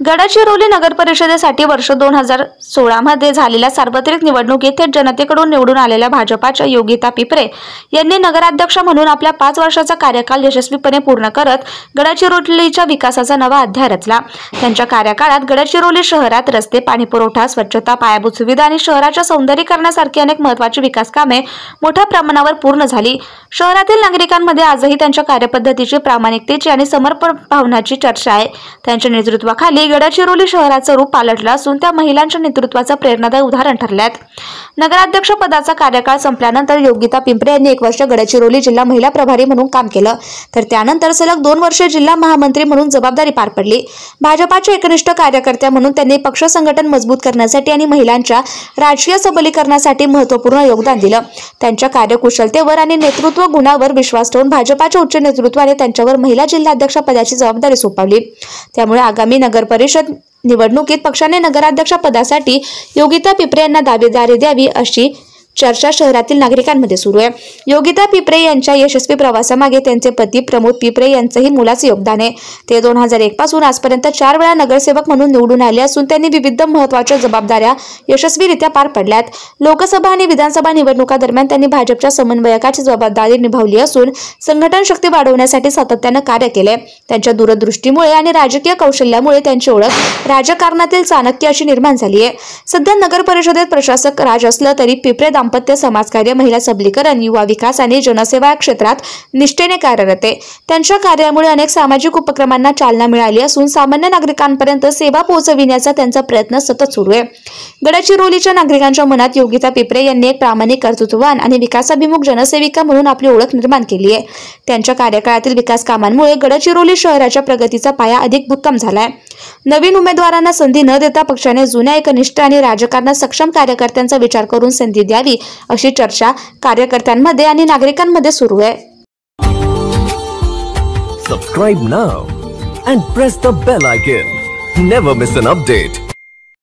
गडचिरोली नगर परिषदेसाठी वर्ष 2016 मध्ये झालेल्या सार्वत्रिक निवडणुकीत थेट जनतेकडून निवडून आलेल्या भाजपाच्या योगिता पिपरे यांनी नगराध्यक्ष म्हणून आपल्या 5 वर्षाचा कार्यकाल यशस्वीपणे पूर्ण करत गडचिरोलीच्या विकासाचा नवा अध्याय रचला। त्यांच्या कार्यकाळात गडचिरोली शहरात रस्ते, पाणीपुरवठा, स्वच्छता, पायाभूत सुविधा आणि शहराच्या सौंदर्यीकरणासारखी अनेक महत्त्वाची विकास कामे मोठ्या प्रमाणावर पूर्ण झाली। शहरातील नागरिकांमध्ये आजही त्यांच्या कार्यपद्धतीची, प्रामाणिकतेची आणि समर्पण भावनाची चर्चा आहे। त्यांच्या नेतृत्वाखाली गडचिरोली शहराचं रूप पालटलं असून त्या महिलांच्या नेतृत्वाचं प्रेरणादायी उदाहरण ठरल्यात। नगराध्यक्ष पदाचा कार्यकाळ संपल्यानंतर योगिता पिपरे यांनी 1 वर्ष गडचिरोली जिल्हा महिला प्रभारी म्हणून काम केलं, तर त्यानंतर सलग 2 वर्षे जिल्हा महामंत्री म्हणून जबाबदारी पार पडली। भाजपाच्या एकनिष्ठ कार्यकर्त्या म्हणून त्यांनी पक्ष संघटन मजबूत करण्यासाठी आणि महिलांच्या राजकीय सबलीकरणासाठी महत्त्वपूर्ण योगदान दिलं। त्यांच्या कार्यकुशलतेवर आणि नेतृत्व गुणावर विश्वास ठेवून भाजपाच्या उच्च नेतृत्वाने त्यांच्यावर महिला जिल्हाध्यक्ष पदाची जबाबदारी सोपवली। त्यामुळे आगामी नगर परिषद निवडणुकीत पक्षाने नगराध्यक्ष पदासाठी योगिता पिपरे यांना दावेदारी द्यावी अशी चर्चा शहरातील नागरिकांमध्ये सुरू आहे। योगिता पिपरे यांच्या यशस्वी प्रवासामागे त्यांचे पती प्रमोद पिपरे यांचंही मोलाचे योगदान आहे। ते 2001 पासून आजपर्यंत 4 वेळा नगरसेवक म्हणून निवडून आले असून त्यांनी विविध महत्त्वाच्या जबाबदाऱ्या यशस्वीरित्या पार पडल्यात। लोकसभा आणि विधानसभा निवडणुकांदरम्यान त्यांनी भाजपच्या समन्वयकाची जबाबदारी निभावली असून संघटन शक्ती वाढवण्यासाठी सातत्याने कार्य केले। त्यांच्या दूरदृष्टीमुळे आणि राजकीय कौशल्यामुळे त्यांची ओळख राजकारणातील चाणक्य अशी निर्माण झाली आहे। सध्या नगर परिषदेत प्रशासक राज असलं तरी पिपरे दाम्पत्य समाजकार्य, महिला सबलीकरण, युवा विकास आणि जनसेवा या क्षेत्रात निष्ठेने कार्यरत आहे। त्यांच्या कार्यामुळे अनेक सामाजिक उपक्रमांना चालना मिळाली असून सामान्य नागरिकांपर्यंत सेवा पोहोचविण्याचा त्यांचा प्रयत्न सतत सुरू आहे। गडचिरोलीच्या नागरिकांच्या मनात योगिता पिपरे यांनी एक प्रामाणिक, कर्तृत्ववान आणि विकासाभिमुख जनसेविका म्हणून आपली ओळख निर्माण केली आहे। त्यांच्या कार्यकाळातील विकास कामांमुळे गडचिरोली शहराच्या प्रगतीचा पाया अधिक भक्कम झालाय। नवीन उमेदवारांना संधी न देता पक्षाने जुन्या एकनिष्ठ आणि राजकारणात सक्षम कार्यकर्त्यांचा विचार करून संधी द्यावी अशी चर्चा कार्यकर्त्यांमध्ये आणि नागरिकांमध्ये सुरू आहे। Subscribe now and press the bell icon. Never miss an update.